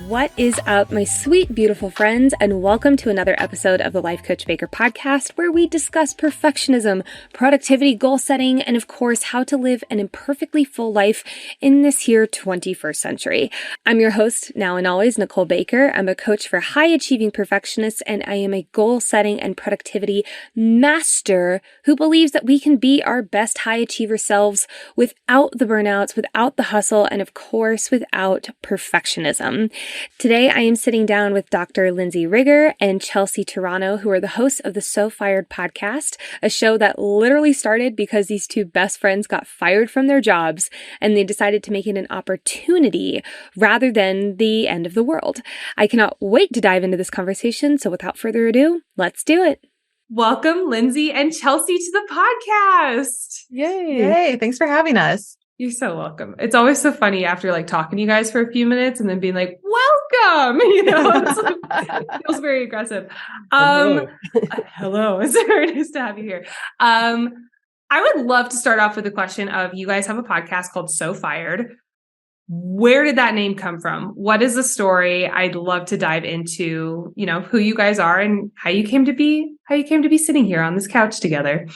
What is up, my sweet, beautiful friends, and welcome to another episode of the Life Coach Baker podcast, where we discuss perfectionism, productivity, goal setting, and of course, how to live an imperfectly full life in this here 21st century. I'm your host, now and always, Nicole Baker. I'm a coach for high-achieving perfectionists, and I am a goal setting and productivity master who believes that we can be our best high achiever selves without the burnouts, without the hustle, and of course, without perfectionism. Today, I am sitting down with Dr. Lindsay and Chelsea Toronto, who are the hosts of the So Fired podcast, a show that literally started because these two best friends got fired from their jobs and they decided to make it an opportunity rather than the end of the world. I cannot wait to dive into this conversation. So without further ado, let's do it. Welcome, Lindsay and Chelsea, to the podcast. Yay. Yay. Thanks for having us. You're so welcome. It's always so funny after talking to you guys for a few minutes and then being like, welcome, it feels very aggressive. Hello. It's very nice to have you here. I would love to start off with a question of, you guys have a podcast called So Fired. Where did that name come from? What is the story? I'd love to dive into, who you guys are and how you came to be sitting here on this couch together.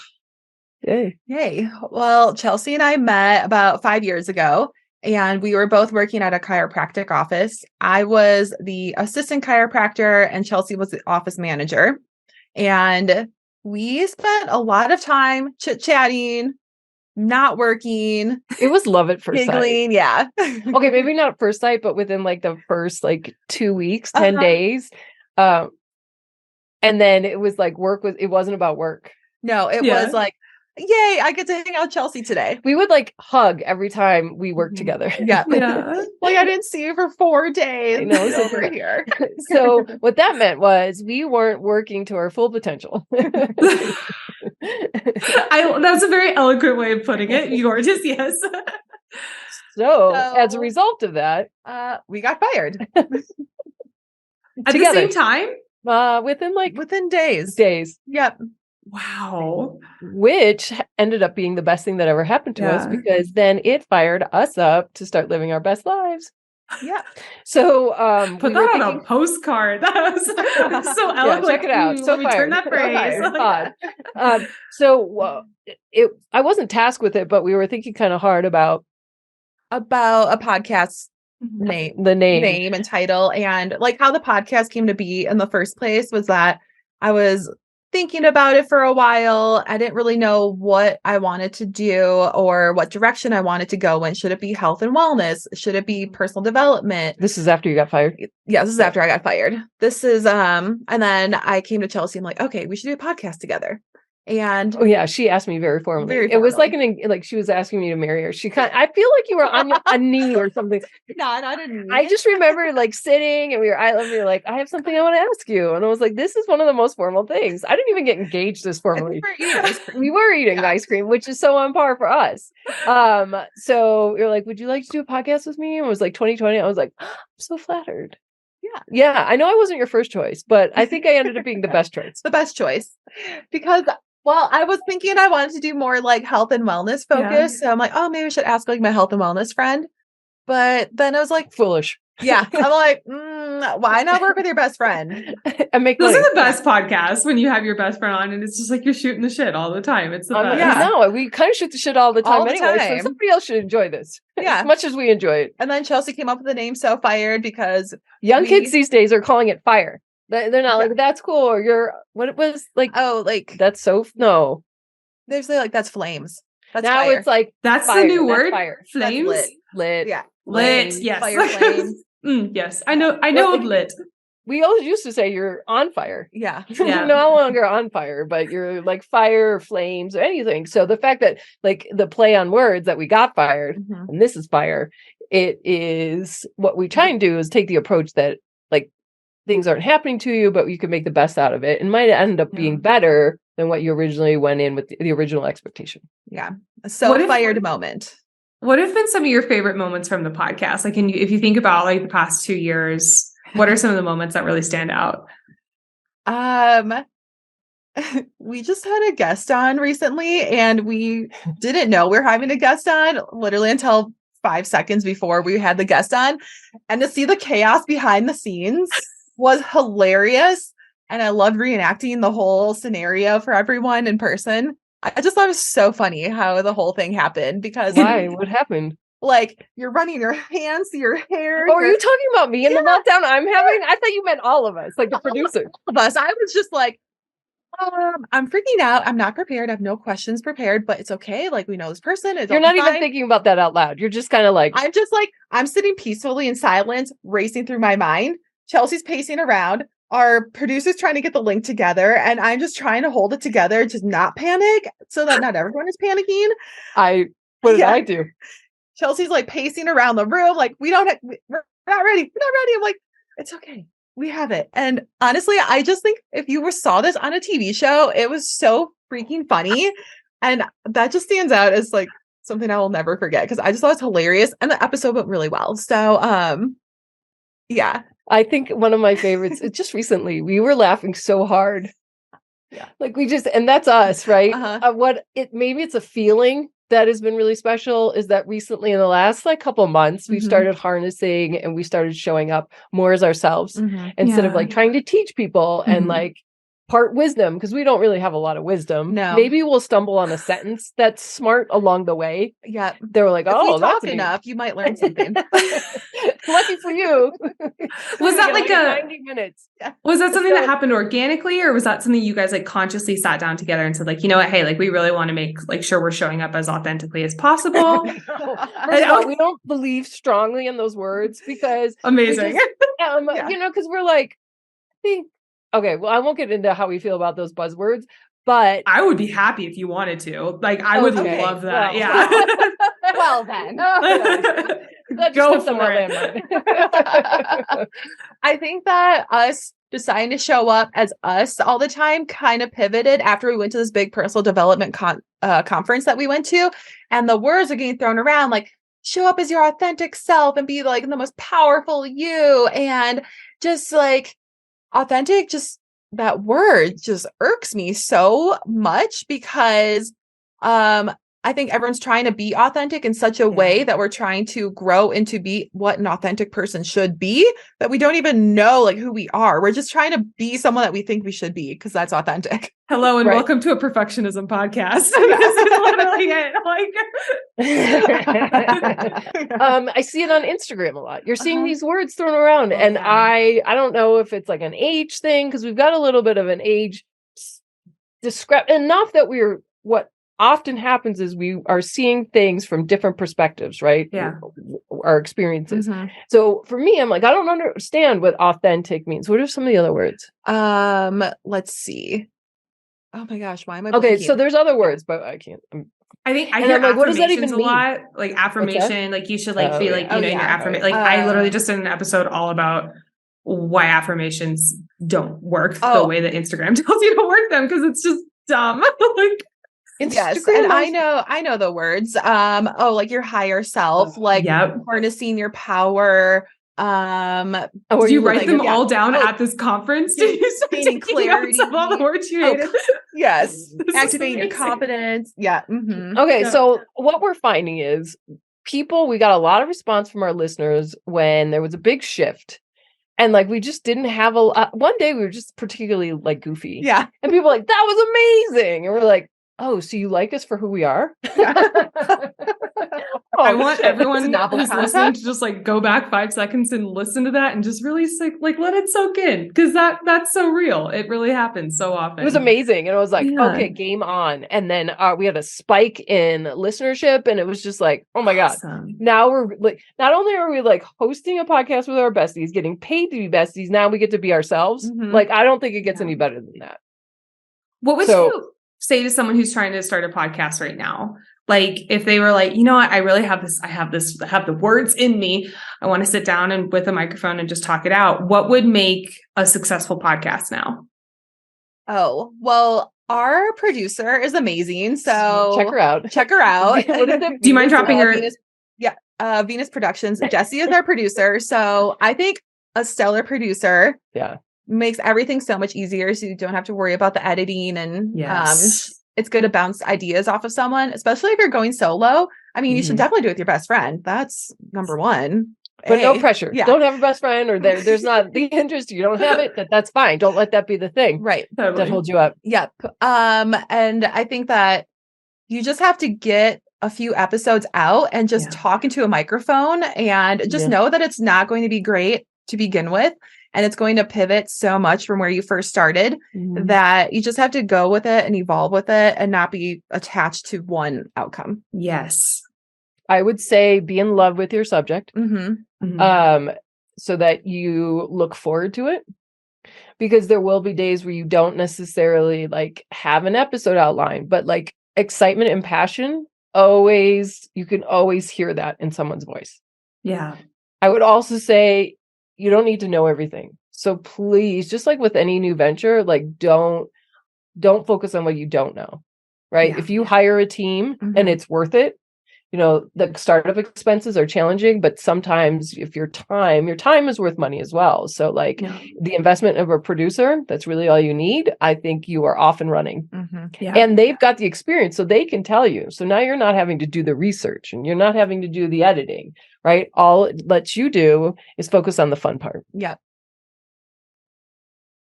Yay. Well, Chelsea and I met about 5 years ago, and we were both working at a chiropractic office. I was the assistant chiropractor and Chelsea was the office manager. And we spent a lot of time chit-chatting, not working. It was love at first giggling, sight. Yeah. Okay, maybe not at first sight, but within the first 2 weeks, 10 days. And then it was it wasn't about work. No, it was yay, I get to hang out with Chelsea today. We would hug every time we worked together. Yeah. I didn't see you for 4 days. I know, so we're here. So what that meant was we weren't working to our full potential. That's a very eloquent way of putting it. Gorgeous, yes. So as a result of that, we got fired. At the same time? Within days. Yep. Wow. Which ended up being the best thing that ever happened to us, because then it fired us up to start living our best lives. Yeah. So put that on a postcard. That was so eloquent. Check it out. So let me turn that phrase. I wasn't tasked with it, but we were thinking kind of hard about a podcast name, the name and title, and how the podcast came to be in the first place was that I was thinking about it for a while. I didn't really know what I wanted to do or what direction I wanted to go in. Should it be health and wellness? Should it be personal development? This is after you got fired? Yeah, this is after I got fired. This is, and then I came to Chelsea. I'm like, okay, we should do a podcast together. And she asked me very formally. It was she was asking me to marry her. I feel like you were on a knee or something. No, not a knee. I just remember sitting and we were like, I have something I want to ask you. And I was like, this is one of the most formal things. I didn't even get engaged this formally. We were eating ice cream, which is so on par for us. So you're like, would you like to do a podcast with me? And it was 2020. I was like, I'm so flattered. Yeah. I know I wasn't your first choice, but I think I ended up being the best choice. The best choice. Because I was thinking I wanted to do more health and wellness focus. Yeah. So I'm like, oh, maybe I should ask my health and wellness friend. But then I was like, foolish. Yeah. I'm like, why not work with your best friend? And make Those money. are the best podcasts when you have your best friend on and it's just you're shooting the shit all the time. It's the best. Yeah. No, we kind of shoot the shit all the time anyway. So somebody else should enjoy this. Yeah. As much as we enjoy it. And then Chelsea came up with the name So Fired because young kids these days are calling it fire. They're not that's cool. Or what it was that's so, no. They're saying that's flames. That's now fire. It's that's fire. The new that's word. Fire. Flames. Lit. Yeah. Flames. Lit. Yes. Fire flames. Yes. I know of lit. We always used to say you're on fire. Yeah. You're no longer on fire, but you're fire or flames or anything. So the fact that the play on words that we got fired and this is fire, it is what we try and do is take the approach that things aren't happening to you, but you can make the best out of it and might end up being better than what you originally went in with the original expectation. Yeah. So fired moment. What have been some of your favorite moments from the podcast? If you think about the past 2 years, what are some of the moments that really stand out? We just had a guest on recently and we didn't know we were having a guest on literally until 5 seconds before we had the guest on, and to see the chaos behind the scenes was hilarious. And I loved reenacting the whole scenario for everyone in person. I just thought it was so funny how the whole thing happened because why? What happened? Like you're running your hands through your hair. Oh, are you talking about me in the meltdown I'm having? I thought you meant all of us, like the producers. All of us. I was just like, I'm freaking out. I'm not prepared. I have no questions prepared, but it's okay. Like we know this person. You're not even thinking about that out loud. You're just kind of like, I'm just like, I'm sitting peacefully in silence, racing through my mind. Chelsea's pacing around. Our producer's trying to get the link together, and I'm just trying to hold it together, just not panic, so that not everyone is panicking. What did I do? Chelsea's like pacing around the room, like we're not ready. We're not ready. I'm like, it's okay. We have it. And honestly, I just think if you saw this on a TV show, it was so freaking funny. And that just stands out as like something I will never forget because I just thought it was hilarious. And the episode went really well. So, yeah. I think one of my favorites, just recently, we were laughing so hard. Yeah. Like and that's us, right? Maybe it's a feeling that has been really special is that recently in the last like couple months, we've started harnessing and we started showing up more as ourselves instead of like trying to teach people and like part wisdom, because we don't really have a lot of wisdom. No. Maybe we'll stumble on a sentence that's smart along the way. Yeah. They were like, oh, if that's enough, you might learn something. Lucky for you. Was that like 90 minutes? Was that something that happened organically, or was that something you guys like consciously sat down together and said like, you know what, hey, like we really want to make like sure we're showing up as authentically as possible? First of all, we don't believe strongly in those words because amazing. You know, because we're like, I think. Okay, well, I won't get into how we feel about those buzzwords, but I would be happy if you wanted to. Like, I would love that. Well, yeah. Well, then. Go for it. I think that us deciding to show up as us all the time kind of pivoted after we went to this big personal development conference that we went to. And the words are getting thrown around like, show up as your authentic self and be like the most powerful you. And just like, authentic, just that word just irks me so much because I think everyone's trying to be authentic in such a way that we're trying to grow into be what an authentic person should be, that we don't even know like who we are. We're just trying to be someone that we think we should be because that's authentic. Hello and welcome to a perfectionism podcast. This is literally it. I see it on Instagram a lot. You're seeing these words thrown around, and I don't know if it's like an age thing because we've got a little bit of an age enough that what often happens is we are seeing things from different perspectives, right? Yeah. Our experiences. So for me, I'm like, I don't understand what authentic means. What are some of the other words? Let's see. Oh my gosh, why am I okay? So there's other words, but I can't. I think I hear like, what does that even mean? A lot, like affirmation, like you should like be like, you know, your affirmation. Like I literally just did an episode all about why affirmations don't work the way that Instagram tells you to work them because it's just dumb. Like. Yes, and I know the words. Like your higher self, like harnessing your power. Did you write them all down at this conference? Did you start taking clarity of all the words you hated? Yes, activating your confidence. Yeah. Okay, so what we're finding is we got a lot of response from our listeners when there was a big shift. And like, we just didn't have one day we were just particularly like goofy. Yeah. And people were like, that was amazing. And we're like, oh, so you like us for who we are? I want everyone who's listening to just like go back 5 seconds and listen to that and just really like let it soak in because that's so real. It really happens so often. It was amazing. And it was like, okay, game on. And then we had a spike in listenership and it was just like, oh my God. Now we're like, not only are we like hosting a podcast with our besties, getting paid to be besties, now we get to be ourselves. Like, I don't think it gets any better than that. What would you say to someone who's trying to start a podcast right now? Like if they were like, you know what, I really have this, I have the words in me. I want to sit down and with a microphone and just talk it out. What would make a successful podcast now? Oh, well, our producer is amazing. So check her out. Do you mind dropping her? Venus Productions. Jesse is our producer. So I think a stellar producer. Yeah. Makes everything so much easier so you don't have to worry about the editing and it's good to bounce ideas off of someone, especially if you're going solo. I mean, you should definitely do it with your best friend. That's number one. But no pressure. Yeah. Don't have a best friend, or there's not the interest. You don't have it. That's fine. Don't let that be the thing. Right. That holds you up. Yep. And I think that you just have to get a few episodes out and just talk into a microphone and just know that it's not going to be great to begin with. And it's going to pivot so much from where you first started that you just have to go with it and evolve with it and not be attached to one outcome. Yes. I would say be in love with your subject. So that you look forward to it, because there will be days where you don't necessarily like have an episode outline, but like excitement and passion, you can always hear that in someone's voice. Yeah. I would also say you don't need to know everything. So please, just like with any new venture, like don't focus on what you don't know, right? If you hire a team and it's worth it, the startup expenses are challenging, but sometimes if your time is worth money as well. So like the investment of a producer, that's really all you need. I think you are off and running. And they've got the experience, so they can tell you. So now you're not having to do the research and you're not having to do the editing, right? All it lets you do is focus on the fun part. Yeah.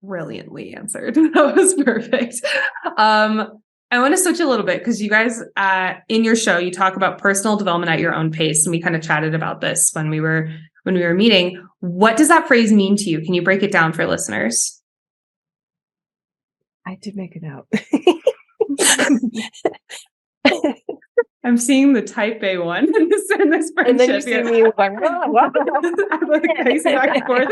Brilliantly answered. That was perfect. I want to switch a little bit because you guys, in your show, you talk about personal development at your own pace, and we kind of chatted about this when we were meeting. What does that phrase mean to you? Can you break it down for listeners? I did make it out. I'm seeing the type A one in this friendship. And then you see me like, wow. I'm like pacing back and forth.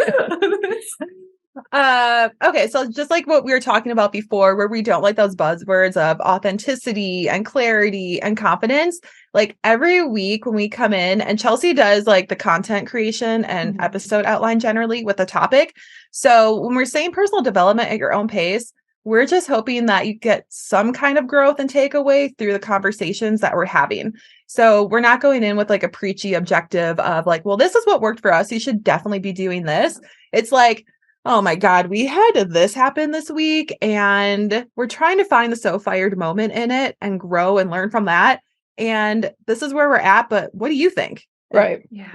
Okay, so just like what we were talking about before, where we don't like those buzzwords of authenticity and clarity and confidence, like every week when we come in, and Chelsea does like the content creation and episode outline generally with a topic. So when we're saying personal development at your own pace, we're just hoping that you get some kind of growth and takeaway through the conversations that we're having. So we're not going in with like a preachy objective of like, well, this is what worked for us, you should definitely be doing this. It's like, oh my God, we had this happen this week, and we're trying to find the so fired moment in it and grow and learn from that. And this is where we're at, but what do you think? Right. Yeah.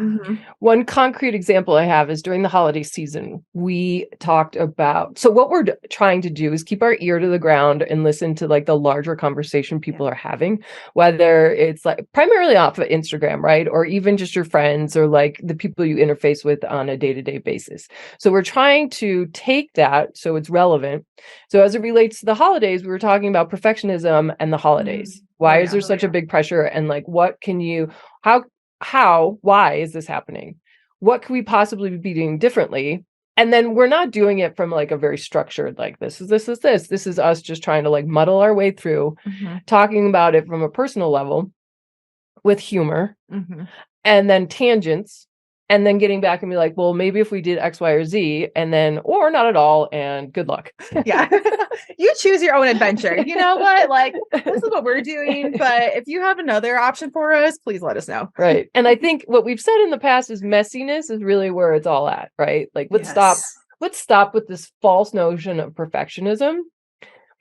One concrete example I have is during the holiday season, we talked about, so what we're trying to do is keep our ear to the ground and listen to like the larger conversation people are having, whether it's like primarily off of Instagram, right? Or even just your friends or like the people you interface with on a day-to-day basis. So we're trying to take that so it's relevant. So as it relates to the holidays, we were talking about perfectionism and the holidays. Why is there such a big pressure? And like, what can you, why is this happening? What could we possibly be doing differently? And then we're not doing it from like a very structured, like this is us just trying to like muddle our way through, talking about it from a personal level with humor and then tangents, and then getting back and be like, well, maybe if we did X, Y, or Z, and then, or not at all, and good luck. Yeah. You choose your own adventure. You know what? Like, this is what we're doing. But if you have another option for us, please let us know. Right. And I think what we've said in the past is messiness is really where it's all at, right? Like, let's stop with this false notion of perfectionism.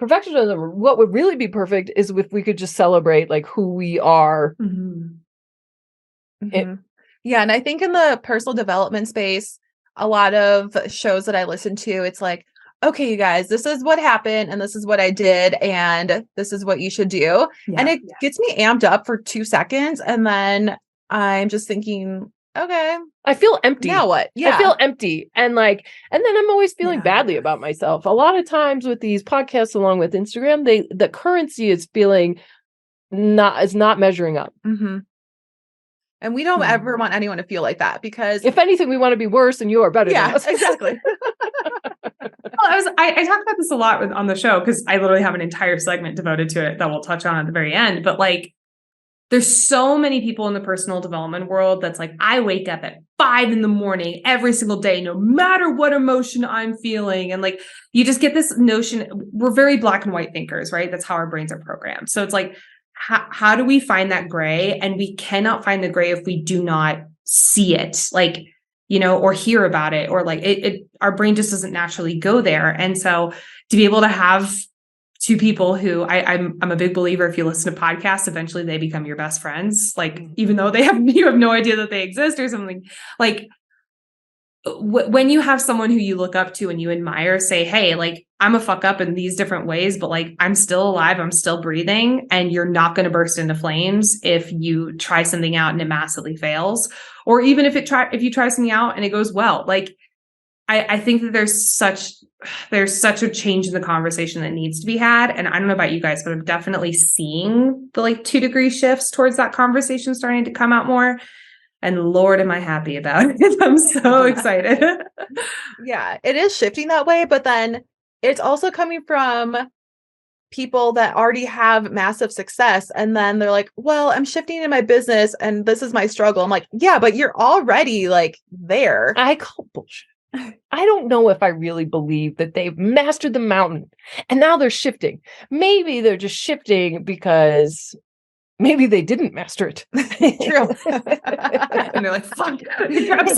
Perfectionism, what would really be perfect is if we could just celebrate like who we are. Yeah. And I think in the personal development space, a lot of shows that I listen to, it's like, okay, you guys, this is what happened and this is what I did and this is what you should do. And it gets me amped up for 2 seconds. And then I'm just thinking, okay, I feel empty. Now what? Yeah. I feel empty. And then I'm always feeling badly about myself. A lot of times with these podcasts, along with Instagram, the currency is feeling not measuring up. And we don't ever want anyone to feel like that, because if anything, we want to be worse and you are better than us. Exactly. I talk about this a lot on the show because I literally have an entire segment devoted to it that we'll touch on at the very end. But like, there's so many people in the personal development world that's like, I wake up at 5 a.m. every single day, no matter what emotion I'm feeling. And like, you just get this notion, we're very black and white thinkers, right? That's how our brains are programmed. So it's like, how do we find that gray? And we cannot find the gray if we do not see it, like, or hear about it, or like our brain just doesn't naturally go there. And so to be able to have two people who I'm a big believer. If you listen to podcasts, eventually they become your best friends. Like, even though you have no idea that they exist or something. Like, when you have someone who you look up to and you admire say, hey, like, I'm a fuck up in these different ways, but like, I'm still alive, I'm still breathing, and you're not going to burst into flames if you try something out and it massively fails, or even if you try something out and it goes well. Like, I think that there's such a change in the conversation that needs to be had. And I don't know about you guys, but I'm definitely seeing the like 2-degree shifts towards that conversation starting to come out more. And Lord, am I happy about it. I'm so excited. Yeah, it is shifting that way. But then it's also coming from people that already have massive success. And then they're like, well, I'm shifting in my business and this is my struggle. I'm like, yeah, but you're already like there. I call bullshit. I don't know if I really believe that they've mastered the mountain and now they're shifting. Maybe they're just shifting because maybe they didn't master it. True. And they're like, fuck. Maybe I don't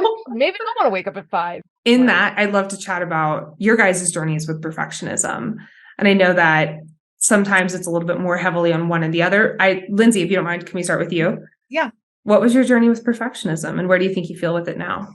want to wake up at 5. In that, I'd love to chat about your guys' journeys with perfectionism. And I know that sometimes it's a little bit more heavily on one and the other. Lindsay, if you don't mind, can we start with you? Yeah. What was your journey with perfectionism and where do you think you feel with it now?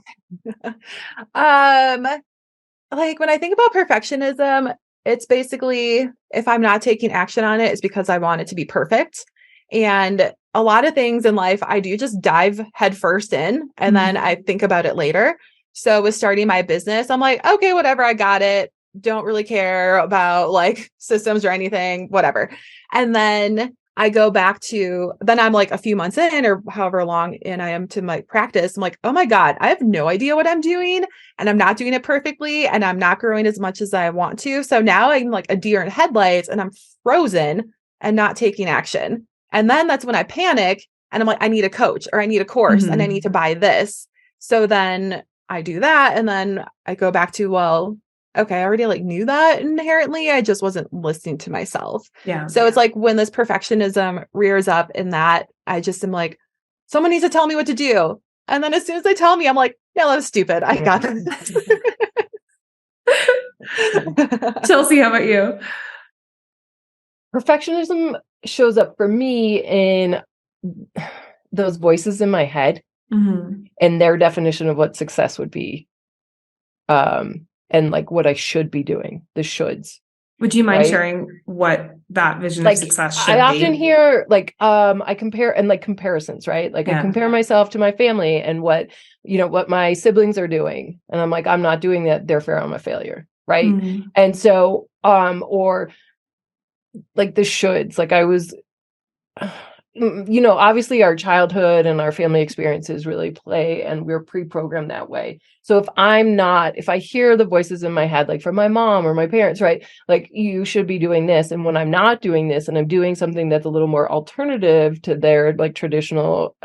Like when I think about perfectionism, it's basically if I'm not taking action on it, it's because I want it to be perfect. And a lot of things in life, I do just dive headfirst in and then I think about it later. So with starting my business, I'm like, okay, whatever, I got it. Don't really care about like systems or anything, whatever. And then I go back to, then I'm like a few months in or however long in I am to my practice. I'm like, oh my God, I have no idea what I'm doing and I'm not doing it perfectly and I'm not growing as much as I want to. So now I'm like a deer in headlights and I'm frozen and not taking action. And then that's when I panic and I'm like, I need a coach or I need a course and I need to buy this. So then I do that. And then I go back to, well, okay, I already like knew that inherently. I just wasn't listening to myself. Yeah. So it's like when this perfectionism rears up in that, I just am like, someone needs to tell me what to do. And then as soon as they tell me, I'm like, yeah, that was stupid. I got this. Chelsea, how about you? Perfectionism shows up for me in those voices in my head and their definition of what success would be. And like what I should be doing, the shoulds. Would you mind sharing what that vision of success should be? I often hear like, I compare and like comparisons, right? Like I compare myself to my family and what my siblings are doing. And I'm like, I'm not doing that. Therefore I'm a failure. Right. And so, or like the shoulds, like I was, obviously our childhood and our family experiences really play and we're pre-programmed that way. So if I hear the voices in my head, like from my mom or my parents, right? Like you should be doing this. And when I'm not doing this and I'm doing something that's a little more alternative to their like traditional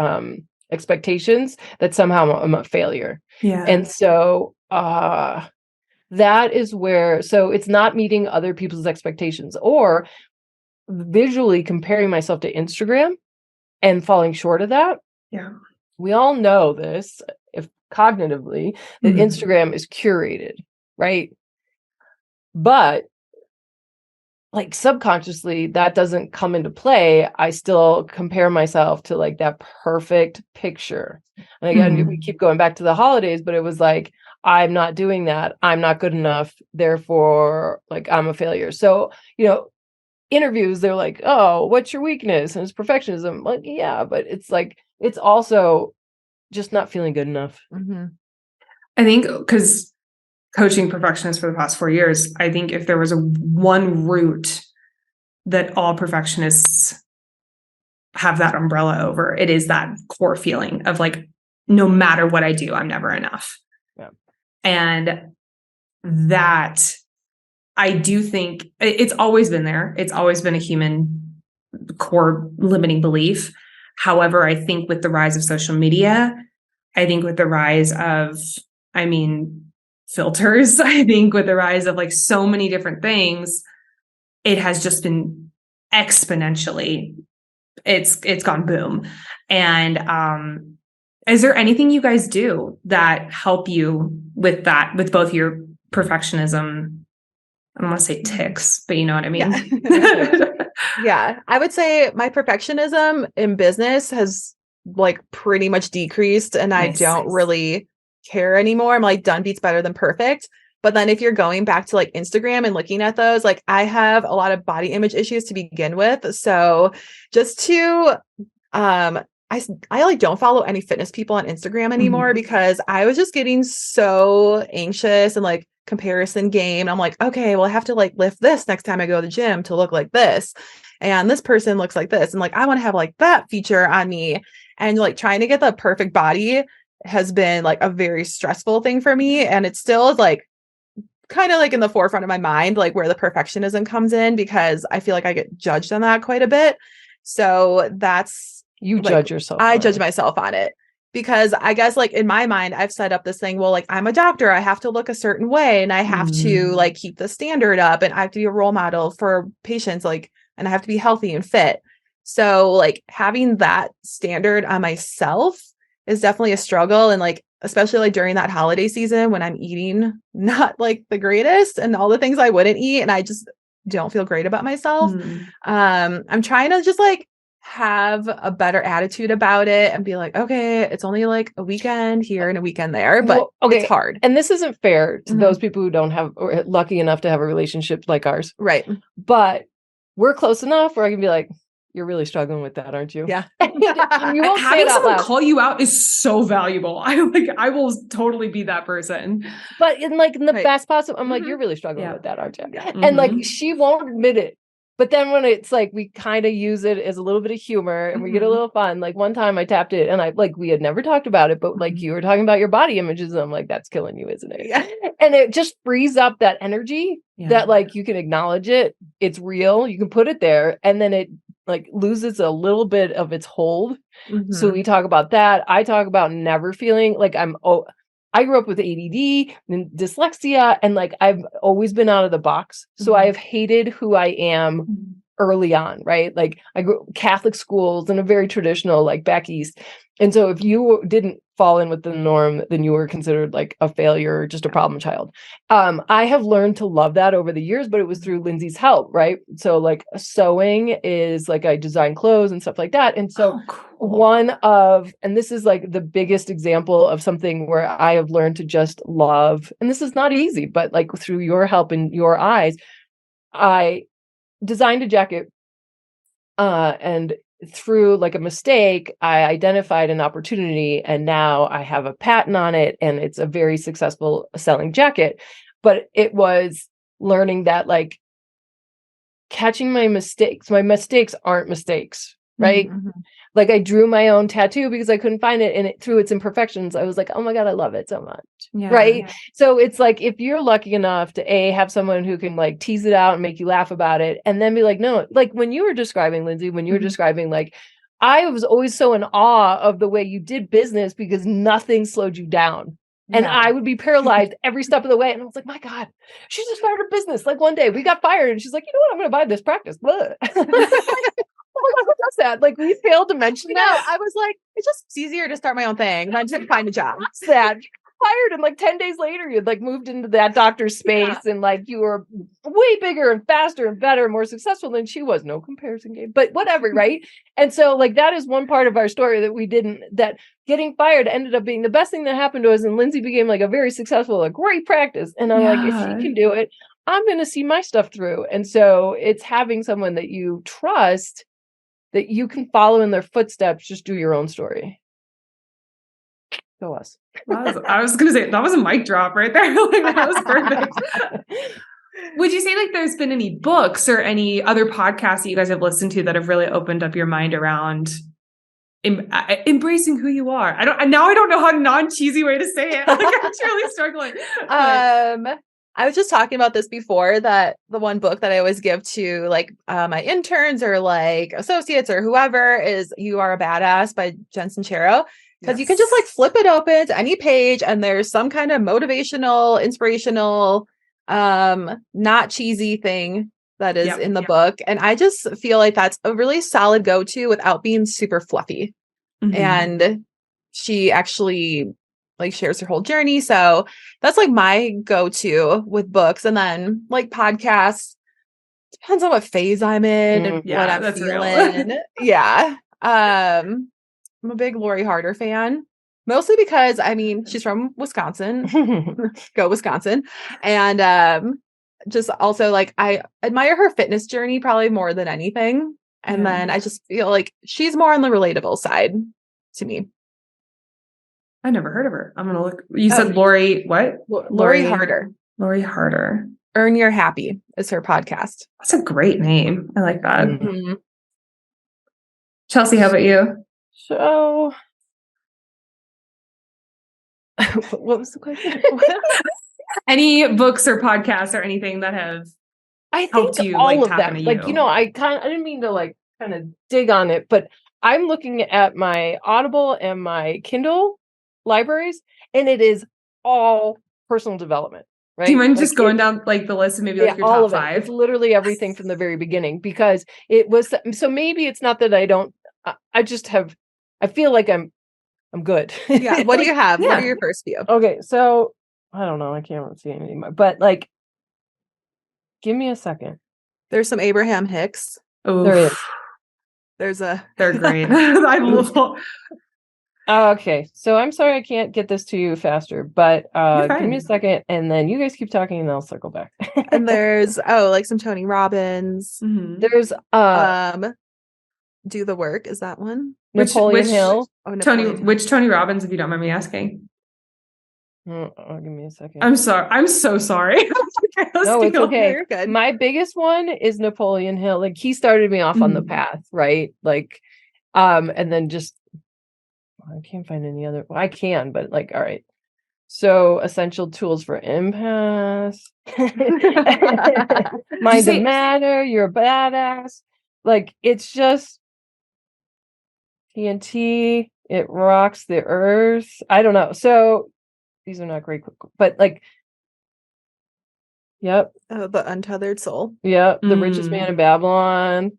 expectations, that somehow I'm a failure. Yeah. And so that is where, so it's not meeting other people's expectations or visually comparing myself to Instagram and falling short of that. Yeah. We all know this, if cognitively, that Instagram is curated, right? But like subconsciously, that doesn't come into play. I still compare myself to like that perfect picture. And again, we keep going back to the holidays, but it was like, I'm not doing that. I'm not good enough. Therefore, like I'm a failure. So, interviews, they're like, oh, what's your weakness? And it's perfectionism. Like, yeah, but it's like, it's also just not feeling good enough. I think because coaching perfectionists for the past 4 years, I think if there was one root that all perfectionists have that umbrella over, it is that core feeling of like, no matter what I do, I'm never enough. Yeah. And that I do think it's always been there. It's always been a human core limiting belief. However, I think with the rise of social media, I think with the rise of, filters, I think with the rise of like so many different things, it has just been exponentially, it's gone boom. And is there anything you guys do that help you with that, with both your perfectionism I don't want to say tics, but you know what I mean? Yeah. Yeah. I would say my perfectionism in business has like pretty much decreased, and I don't really care anymore. I'm like, done beats better than perfect. But then if you're going back to like Instagram and looking at those, like I have a lot of body image issues to begin with. So just to, I like don't follow any fitness people on Instagram anymore because I was just getting so anxious and like comparison game. I'm like, okay, well, I have to like lift this next time I go to the gym to look like this. And this person looks like this. And like, I want to have like that feature on me. And like trying to get the perfect body has been like a very stressful thing for me. And it still is like kind of like in the forefront of my mind, like where the perfectionism comes in, because I feel like I get judged on that quite a bit. So that's you like, judge yourself. I judge myself on it because I guess like in my mind, I've set up this thing. Well, like I'm a doctor, I have to look a certain way and I have to like keep the standard up and I have to be a role model for patients, like, and I have to be healthy and fit. So like having that standard on myself is definitely a struggle. And like, especially like during that holiday season when I'm eating not like the greatest and all the things I wouldn't eat. And I just don't feel great about myself. I'm trying to just like have a better attitude about it and be like, okay, it's only like a weekend here and a weekend there, but it's hard. And this isn't fair to those people who don't have or lucky enough to have a relationship like ours. Right. But we're close enough where I can be like, you're really struggling with that, aren't you? Yeah. You won't having someone call you out is so valuable. I will totally be that person. But in the best possible, I'm like, you're really struggling with that, aren't you? Yeah. And like, she won't admit it. But then when it's like, we kind of use it as a little bit of humor and we get a little fun. Like one time I tapped it and we had never talked about it, but like you were talking about your body images. And I'm like, that's killing you, isn't it? Yeah. And it just frees up that energy that like, you can acknowledge it. It's real. You can put it there. And then it like loses a little bit of its hold. So we talk about that. I talk about never feeling like I grew up with ADD and dyslexia, and like I've always been out of the box. So I have hated who I am early on, right? Like I grew up Catholic schools and a very traditional, like back east. And so if you didn't fall in with the norm, then you were considered like a failure or just a problem child. I have learned to love that over the years, but it was through Lindsay's help, right? So like sewing is like I design clothes and stuff like that. And so and this is like the biggest example of something where I have learned to just love, and this is not easy, but like through your help and your eyes, I designed a jacket and through like a mistake, I identified an opportunity and now I have a patent on it and it's a very successful selling jacket. But it was learning that like catching my mistakes aren't mistakes, right? Like I drew my own tattoo because I couldn't find it, and through its imperfections, I was like, oh my God, I love it so much. Right. Yeah. So it's like, if you're lucky enough to have someone who can like tease it out and make you laugh about it and then be like, no, like when you were describing, Lindsay, when you were describing, like, I was always so in awe of the way you did business because nothing slowed you down. And I would be paralyzed every step of the way. And I was like, my God, she just started a business. Like one day we got fired and she's like, you know what? I'm going to buy this practice. Oh my God, who does that? Like we failed to mention that. I was like, it's just easier to start my own thing. I just find a job. What's that? Fired, and like 10 days later, you'd like moved into that doctor's space, and like you were way bigger and faster and better and more successful than she was. No comparison game, but whatever, right? And so like that is one part of our story that getting fired ended up being the best thing that happened to us. And Lindsay became like a very successful, a great practice. And I'm like, if she can do it, I'm going to see my stuff through. And so it's having someone that you trust, that you can follow in their footsteps, just do your own story. Go us. I was going to say, that was a mic drop right there. Like, that was perfect. Would you say like there's been any books or any other podcasts that you guys have listened to that have really opened up your mind around embracing who you are? I don't know how non-cheesy way to say it. Like, I'm truly struggling. I was just talking about this before, that the one book that I always give to like my interns or like associates or whoever is You Are a Badass by Jen Sincero. Because you can just like flip it open to any page and there's some kind of motivational, inspirational, not cheesy thing that is in the book. And I just feel like that's a really solid go-to without being super fluffy. And she actually like shares her whole journey. So that's like my go-to with books. And then like podcasts, depends on what phase I'm in and what I'm feeling. Yeah. I'm a big Lori Harder fan, mostly because she's from Wisconsin. Go Wisconsin. And just also like I admire her fitness journey probably more than anything. And then I just feel like she's more on the relatable side to me. I never heard of her. I'm gonna look. You said Lori what? Lori Harder. Lori Harder. Earn Your Happy is her podcast. That's a great name. I like that. Mm-hmm. Chelsea, how about you? So, what was the question? Any books or podcasts or anything that have helped you? All of them. Like, I didn't mean to like kind of dig on it, but I'm looking at my Audible and my Kindle libraries, and it is all personal development. Right? Do you mind just going down like the list of maybe like your top 5? It's literally everything from the very beginning, because it was so maybe it's not that I just I feel like I'm good. Yeah. What do you have? What are your first few? Okay, so I don't know. I can't see anything, but like, give me a second. There's some Abraham Hicks. Oh, there is. They're great. I love. Okay, so I'm sorry I can't get this to you faster, but give me a second, and then you guys keep talking, and I'll circle back. And there's like some Tony Robbins. Mm-hmm. There's Do the Work. Is that one? Napoleon Hill. Which Tony Robbins, if you don't mind me asking? Oh, give me a second. I'm sorry. I'm so sorry. No, it's okay. You're good. My biggest one is Napoleon Hill. Like, he started me off on the path, right? Like, and then just I can't find any other. Well, I can, but like, all right. So, Essential Tools for Empaths. Mind the Matter. You're a Badass. Like, it's just TNT. It rocks the earth. I don't know. So these are not great, but like, yep. The Untethered Soul. Yep. The Richest Man in Babylon.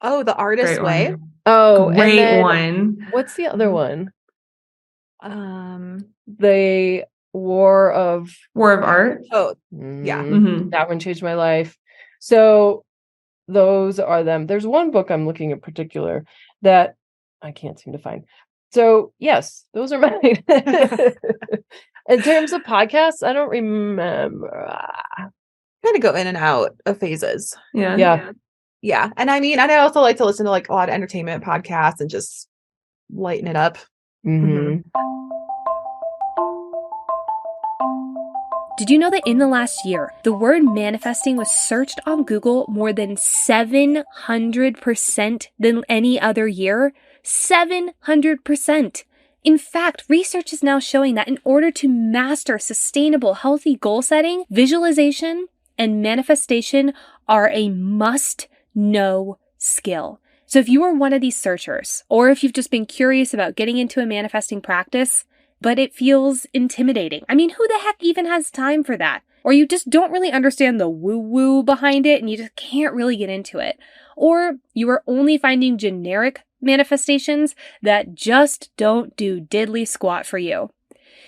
Oh, The Artist's Way. One. Oh, great one. What's the other one? The War of Art. Oh, yeah. Mm-hmm. That one changed my life. So those are them. There's one book I'm looking at particular that I can't seem to find. So yes, those are mine. In terms of podcasts, I don't remember. Kind of go in and out of phases. Yeah. And I also like to listen to like a lot of entertainment podcasts and just lighten it up. Mm-hmm. Did you know that in the last year, the word manifesting was searched on Google more than 700% than any other year? 700%. In fact, research is now showing that in order to master sustainable, healthy goal setting, visualization and manifestation are a must-know skill. So if you are one of these searchers, or if you've just been curious about getting into a manifesting practice, but it feels intimidating. I mean, who the heck even has time for that? Or you just don't really understand the woo-woo behind it and you just can't really get into it. Or you are only finding generic manifestations that just don't do diddly squat for you.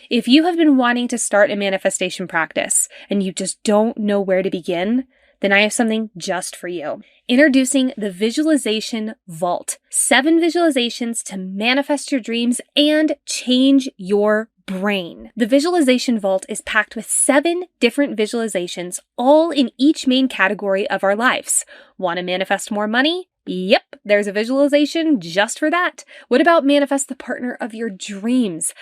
If you have been wanting to start a manifestation practice and you just don't know where to begin, then I have something just for you. Introducing the Visualization Vault. 7 visualizations to manifest your dreams and change your brain. The Visualization Vault is packed with 7 different visualizations, all in each main category of our lives. Want to manifest more money? Yep, there's a visualization just for that. What about manifest the partner of your dreams?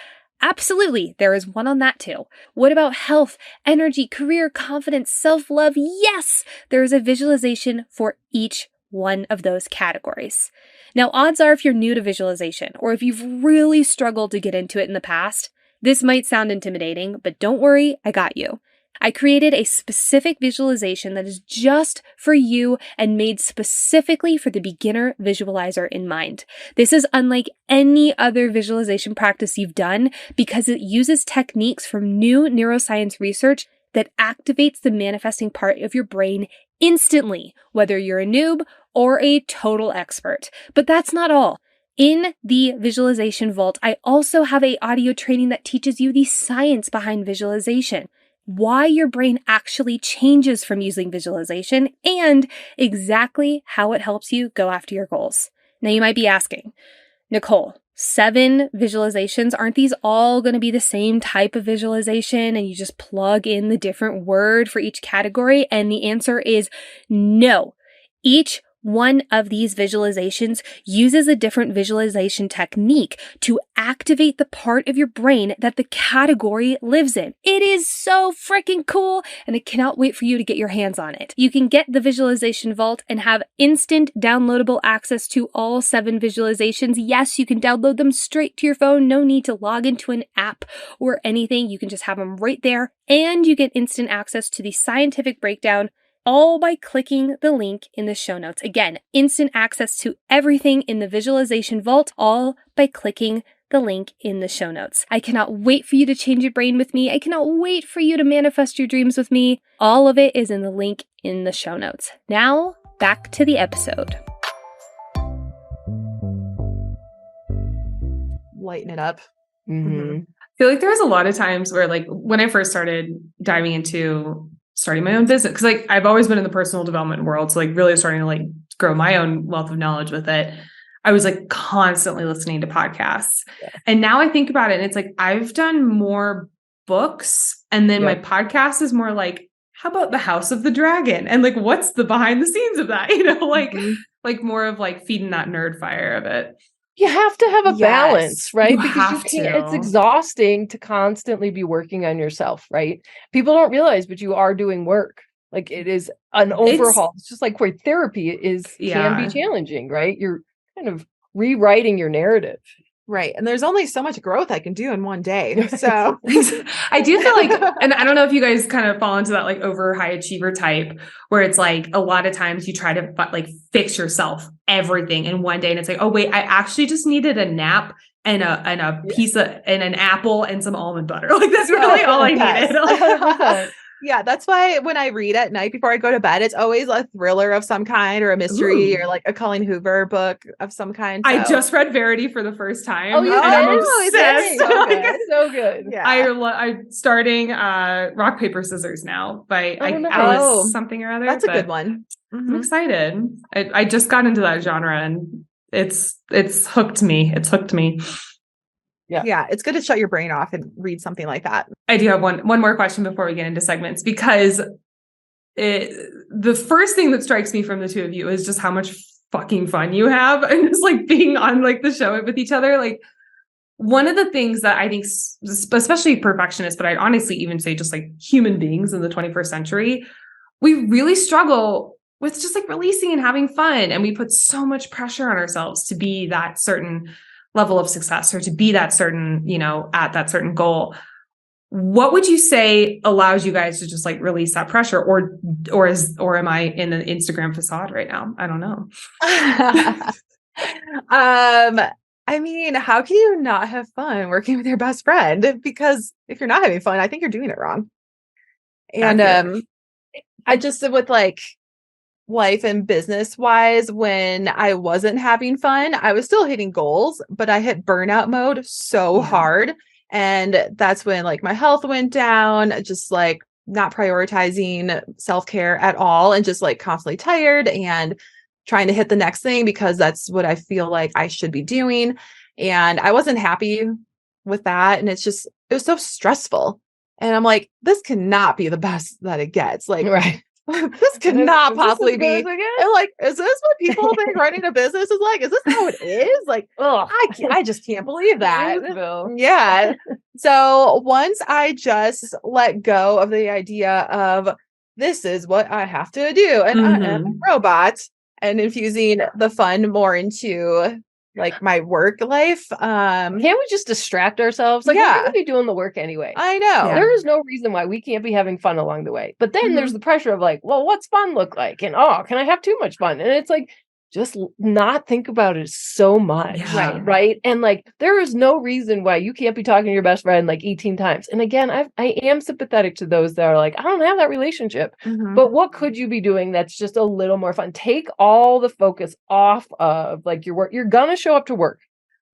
Absolutely, there is one on that too. What about health, energy, career, confidence, self-love? Yes, there is a visualization for each one of those categories. Now, odds are if you're new to visualization, or if you've really struggled to get into it in the past, this might sound intimidating, but don't worry, I got you. I created a specific visualization that is just for you and made specifically for the beginner visualizer in mind. This is unlike any other visualization practice you've done because it uses techniques from new neuroscience research that activates the manifesting part of your brain instantly, whether you're a noob or a total expert. But that's not all. In the Visualization Vault, I also have an audio training that teaches you the science behind visualization, why your brain actually changes from using visualization, and exactly how it helps you go after your goals. Now you might be asking, Nicole, 7 visualizations, aren't these all going to be the same type of visualization and you just plug in the different word for each category? And the answer is no. Each one of these visualizations uses a different visualization technique to activate the part of your brain that the category lives in. It is so freaking cool, and I cannot wait for you to get your hands on it. You can get the Visualization Vault and have instant downloadable access to all 7 visualizations. Yes, you can download them straight to your phone. No need to log into an app or anything. You can just have them right there, and you get instant access to the scientific breakdown, all by clicking the link in the show notes. Again, instant access to everything in the Visualization Vault, all by clicking the link in the show notes. I cannot wait for you to change your brain with me. I cannot wait for you to manifest your dreams with me. All of it is in the link in the show notes. Now, back to the episode. Lighten it up. I feel like there was a lot of times where, like, when I first started diving into starting my own business, because like I've always been in the personal development world, so like really starting to like grow my own wealth of knowledge with it, I was like constantly listening to podcasts. And now I think about it and it's like I've done more books, and then my podcast is more like, how about the House of the Dragon, and like what's the behind the scenes of that, like more of like feeding that nerd fire of it. You have to have a balance, right? You Because have it's to. exhausting to constantly be working on yourself, right? People don't realize, but you are doing work. Like it is an overhaul. It's just like where therapy can be challenging, right? You're kind of rewriting your narrative. Right. And there's only so much growth I can do in one day. So I do feel like, and I don't know if you guys kind of fall into that like over high achiever type, where it's like a lot of times you try to like fix yourself everything in one day. And it's like, oh wait, I actually just needed a nap and a piece of, and an apple and some almond butter. Like that's really all I needed. Yeah, that's why when I read at night before I go to bed, it's always a thriller of some kind or a mystery or like a Colleen Hoover book of some kind. So. I just read Verity for the first time. Oh, you and I'm obsessed. So good. Yeah. I'm starting Rock, Paper, Scissors now by Alice something or other. That's a good one. I'm excited. I just got into that genre and it's hooked me. It's hooked me. Yeah, it's good to shut your brain off and read something like that. I do have one more question before we get into segments, because the first thing that strikes me from the two of you is just how much fucking fun you have, and just like being on like the show with each other. Like one of the things that I think, especially perfectionists, but I'd honestly even say just like human beings in the 21st century, we really struggle with just like releasing and having fun. And we put so much pressure on ourselves to be that certain level of success or to be that certain, at that certain goal. What would you say allows you guys to just like release that pressure, or am I in an Instagram facade right now? I don't know. I mean, how can you not have fun working with your best friend? Because if you're not having fun, I think you're doing it wrong. And I just with like life and business wise, when I wasn't having fun, I was still hitting goals, but I hit burnout mode so hard. And that's when like my health went down, just like not prioritizing self-care at all, and just like constantly tired and trying to hit the next thing because that's what I feel like I should be doing. And I wasn't happy with that. And it was so stressful. And I'm like, this cannot be the best that it gets. Like, right. This could not possibly be. And like, is this what people think running a business is like? Is this how it is? Like, I just can't believe that. Yeah. So once I just let go of the idea of this is what I have to do, and I am a robot, and infusing the fun more into like my work life. Can't we just distract ourselves? Like, we're going to be doing the work anyway. I know. There is no reason why we can't be having fun along the way. But then there's the pressure of like, well, what's fun look like? And can I have too much fun? And it's like, just not think about it so much. Yeah. Right. And like, there is no reason why you can't be talking to your best friend like 18 times. And again, I am sympathetic to those that are like, I don't have that relationship, but what could you be doing that's just a little more fun? Take all the focus off of like your work. You're going to show up to work.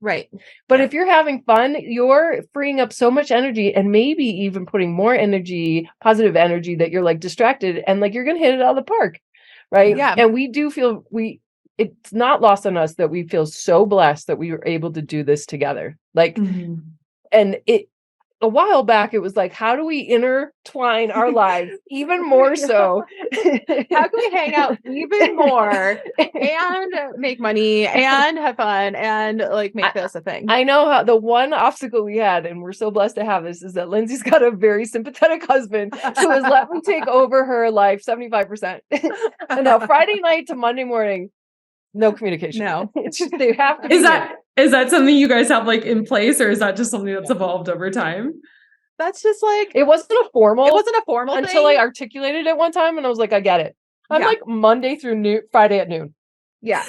Right. But if you're having fun, you're freeing up so much energy and maybe even putting more energy, positive energy that you're like distracted and like you're going to hit it out of the park. Right. Yeah. And we do feel it's not lost on us that we feel so blessed that we were able to do this together. Like, and a while back, it was like, how do we intertwine our lives even more so? How can we hang out even more and make money and have fun and like make this a thing? I know how the one obstacle we had, and we're so blessed to have this, is that Lindsay's got a very sympathetic husband who has let me take over her life 75%. And now Friday night to Monday morning, no communication. No. It's just, they have to Is that something you guys have like in place, or is that just something that's evolved over time? That's just like, it wasn't a formal thing. until I articulated it one time and I was like, I get it. I'm like Monday through Friday at noon. Yeah.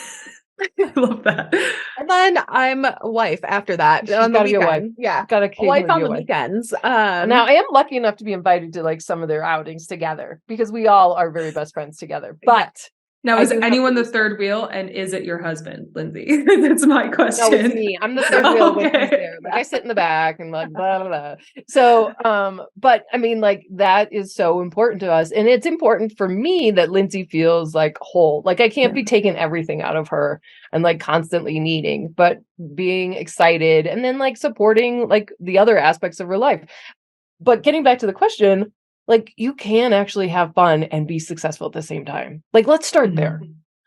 I love that. And then I'm a wife after that. On the weekend. Wife. Yeah. Got a wife on the weekends. Now I am lucky enough to be invited to like some of their outings together because we all are very best friends together. But now, is anyone the third wheel, and is it your husband, Lindsay? That's my question. No, it's me. I'm the third wheel with who's there. Like I sit in the back and like blah blah blah. So, but I mean, like that is so important to us, and it's important for me that Lindsay feels like whole. Like I can't be taking everything out of her and like constantly needing, but being excited and then like supporting like the other aspects of her life. But getting back to the question. Like you can actually have fun and be successful at the same time. Like, let's start there.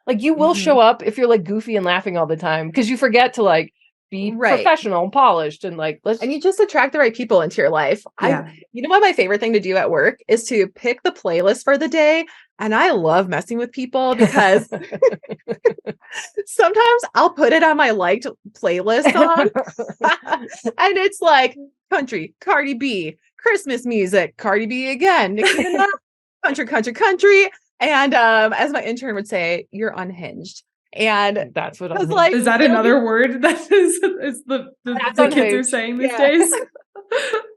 Like you will show up if you're like goofy and laughing all the time because you forget to like be professional and polished and like, and you just attract the right people into your life. Yeah. You know what my favorite thing to do at work is to pick the playlist for the day. And I love messing with people because sometimes I'll put it on my liked playlist song and it's like country, Cardi B, Christmas music, Cardi B again, country. And as my intern would say, you're unhinged. And that's what I'm like. Is that another word that is the kids are saying these days?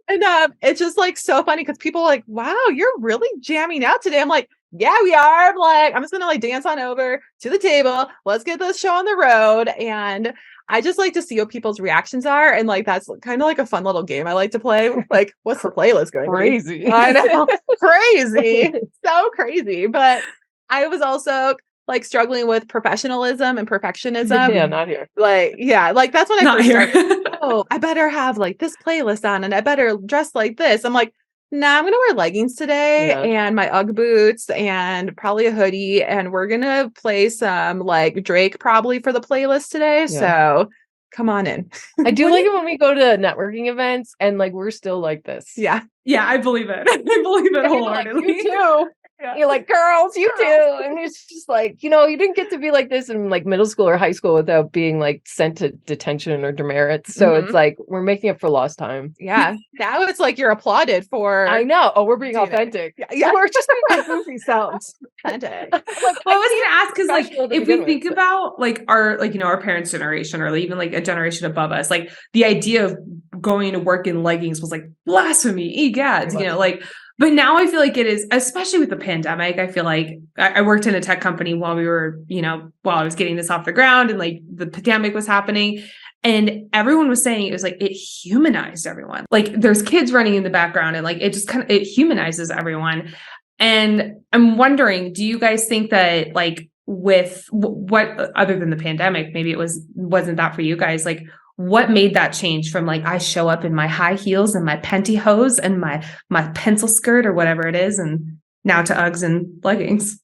And it's just like so funny because people are like, wow, you're really jamming out today. I'm like, yeah, we are. I'm like, I'm just gonna like dance on over to the table. Let's get this show on the road. And I just like to see what people's reactions are. And like, that's kind of like a fun little game I like to play. Like, what's the playlist going? Crazy. I know. Crazy. So crazy. But I was also like struggling with professionalism and perfectionism. Yeah, not here. Like, yeah, like that's when I first started. Oh, I better have like this playlist on and I better dress like this. I'm like, nah, I'm going to wear leggings today and my Ugg boots and probably a hoodie. And we're going to play some like Drake probably for the playlist today. Yeah. So come on in. I do like it when we go to networking events and like, we're still like this. Yeah. Yeah, I believe it. I believe it wholeheartedly. Like, you too. Yeah. You're like, girls, you too. And it's just like, you know, you didn't get to be like this in like middle school or high school without being like sent to detention or demerits. So it's like, we're making up for lost time. Yeah. Now it's like you're applauded for. I know. Oh, we're being authentic. Yeah. We're just being goofy selves. Authentic. Well, I was going to ask because like, if we think about like our, like, you know, our parents' generation or even like a generation above us, like the idea of going to work in leggings was like blasphemy, egads, you know, like. But now I feel like it is, especially with the pandemic, I feel like I worked in a tech company while we were, you know, while I was getting this off the ground and like the pandemic was happening. And everyone was saying it was like, it humanized everyone. Like there's kids running in the background and like, it just kind of, it humanizes everyone. And I'm wondering, do you guys think that like with what, other than the pandemic, maybe it wasn't that for you guys, like, what made that change from like, I show up in my high heels and my pantyhose and my pencil skirt or whatever it is, and now to Uggs and leggings?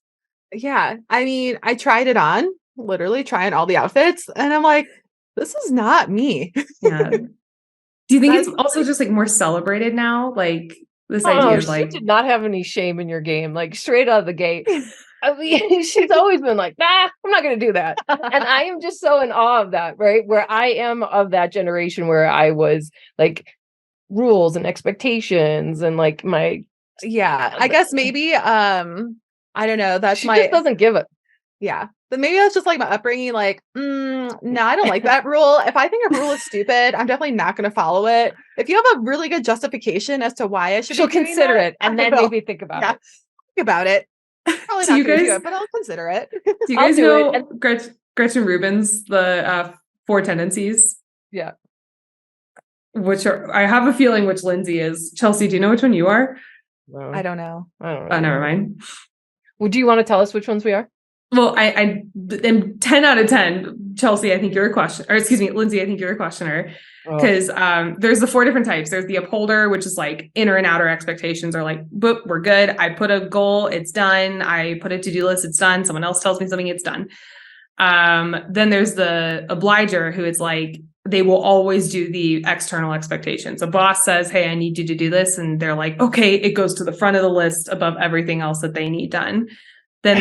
Yeah. I mean, I tried it on, literally trying all the outfits. And I'm like, this is not me. Yeah. Do you think it's also just like more celebrated now? Like this idea of like. She did not have any shame in your game, like straight out of the gate. I mean, she's always been like, nah, I'm not going to do that. And I am just so in awe of that, right? Where I am of that generation where I was like rules and expectations and like my. Yeah, I guess maybe, I don't know. She just doesn't give it. Yeah. But maybe that's just like my upbringing. Like, no, I don't like that rule. If I think a rule is stupid, I'm definitely not going to follow it. If you have a really good justification as to why I should She'll consider it and then maybe think about it. Think about it. Probably not going to do it, but I'll consider it. Do you guys know Gretchen Rubin's The 4 Tendencies? Yeah. Which I have a feeling which Lindsay is. Chelsea, do you know which one you are? No. I don't know. Oh, never mind. Well, do you want to tell us which ones we are? Well, I am 10 out of 10. Chelsea, I think you're a questioner. Or excuse me, Lindsay, I think you're a questioner. Because there's the 4 different types. There's the upholder, which is like inner and outer expectations are like, boop, we're good. I put a goal, it's done. I put a to-do list, it's done. Someone else tells me something, it's done. Then there's the obliger, who is like, they will always do the external expectations. A boss says, hey, I need you to do this. And they're like, okay, it goes to the front of the list above everything else that they need done. Then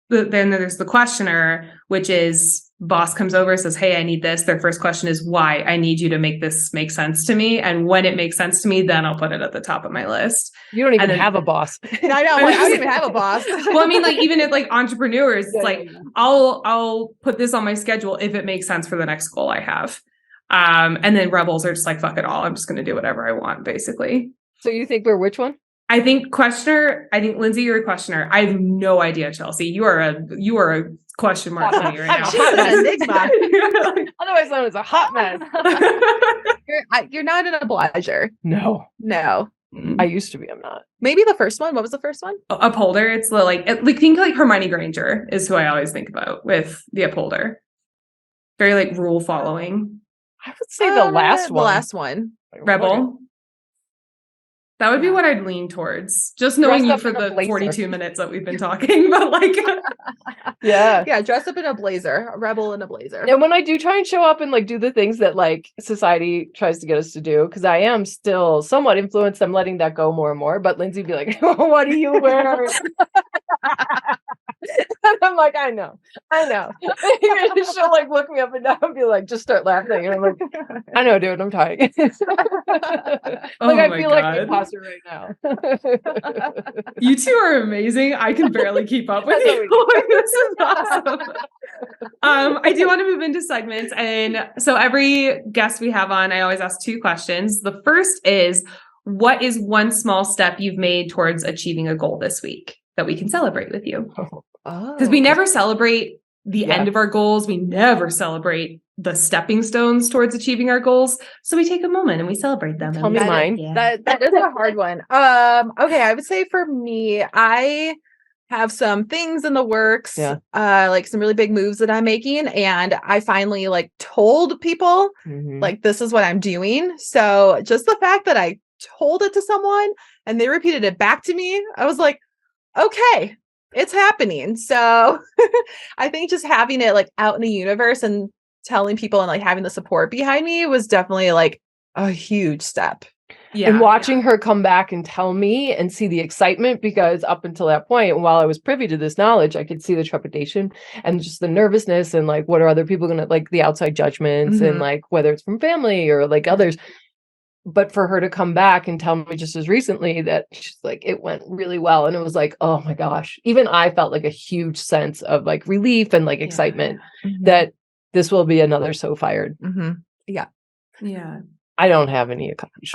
there's the questioner, which is boss comes over, says, hey, I need this. Their first question is why. I need you to make this make sense to me. And when it makes sense to me, then I'll put it at the top of my list. You don't even have a boss. I know. I don't even have a boss. Well, I mean, like even at like entrepreneurs, it's like, I'll put this on my schedule if it makes sense for the next goal I have. And then rebels are just like, fuck it all. I'm just going to do whatever I want, basically. So you think we're which one? I think questioner. I think Lindsay, you're a questioner. I have no idea, Chelsea. You are a question mark to me right now. Otherwise known as a hot mess. You're not an obliger. No. Mm-hmm. I used to be. I'm not. Maybe the first one. What was the first one? Upholder. It's like think like Hermione Granger is who I always think about with the upholder. Very like rule following. I would say the last one. The last one. Rebel. That would be what I'd lean towards. Just knowing you for the 42 minutes that we've been talking, but like, yeah, dress up in a blazer, a rebel in a blazer. And when I do try and show up and like do the things that like society tries to get us to do, because I am still somewhat influenced, I'm letting that go more and more. But Lindsay be like, "What do you wear?" And I'm like, I know. She'll like look me up and down and be like, just start laughing. And I'm like, I know, dude, I'm tired. I feel like an imposter right now. You two are amazing. I can barely keep up with you. This is awesome. I do want to move into segments. And so every guest we have on, I always ask 2 questions. The first is, what is one small step you've made towards achieving a goal this week that we can celebrate with you? Because we never celebrate the end of our goals. We never celebrate the stepping stones towards achieving our goals. So we take a moment and we celebrate them. Tell me mine. That is a hard one. Okay, I would say for me, I have some things in the works, like some really big moves that I'm making. And I finally like told people like, this is what I'm doing. So just the fact that I told it to someone and they repeated it back to me, I was like, okay, it's happening. So I think just having it like out in the universe and telling people and like having the support behind me was definitely like a huge step. Yeah. And watching her come back and tell me and see the excitement, because up until that point, while I was privy to this knowledge, I could see the trepidation and just the nervousness and like, what are other people going to like the outside judgments and like whether it's from family or like others. But for her to come back and tell me just as recently that she's like, it went really well. And it was like, oh my gosh, even I felt like a huge sense of like relief and like excitement that this will be another So Fired. Yeah. I don't have any accomplishments.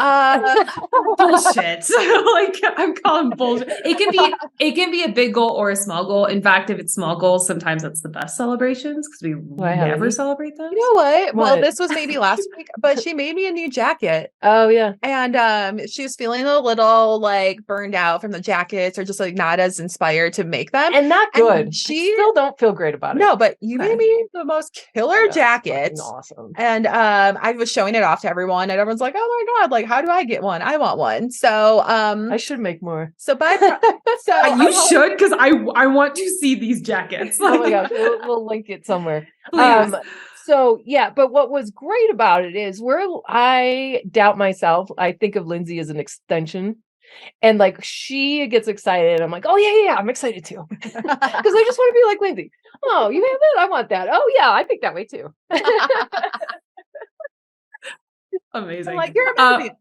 Bullshit. Like I'm calling bullshit. It can be a big goal or a small goal. In fact, if it's small goals, sometimes that's the best celebrations because we never celebrate them. You know what? Well, this was maybe last week, but she made me a new jacket. Oh yeah. And she was feeling a little like burned out from the jackets or just like not as inspired to make them. And not good. And she still don't feel great about it. No, but you made me the most killer jacket. Awesome. And I was showing it off to everyone. And everyone's like, oh my God, like, how do I get one? I want one. So I should make more. So you should, because I want to see these jackets. Oh my gosh, we'll link it somewhere. So yeah, but what was great about it is where I doubt myself, I think of Lindsay as an extension. And like she gets excited. I'm like, oh yeah, I'm excited too. Because I just want to be like Lindsay. Oh, you have that? I want that. Oh yeah, I think that way too. Amazing. I'm like, you're amazing.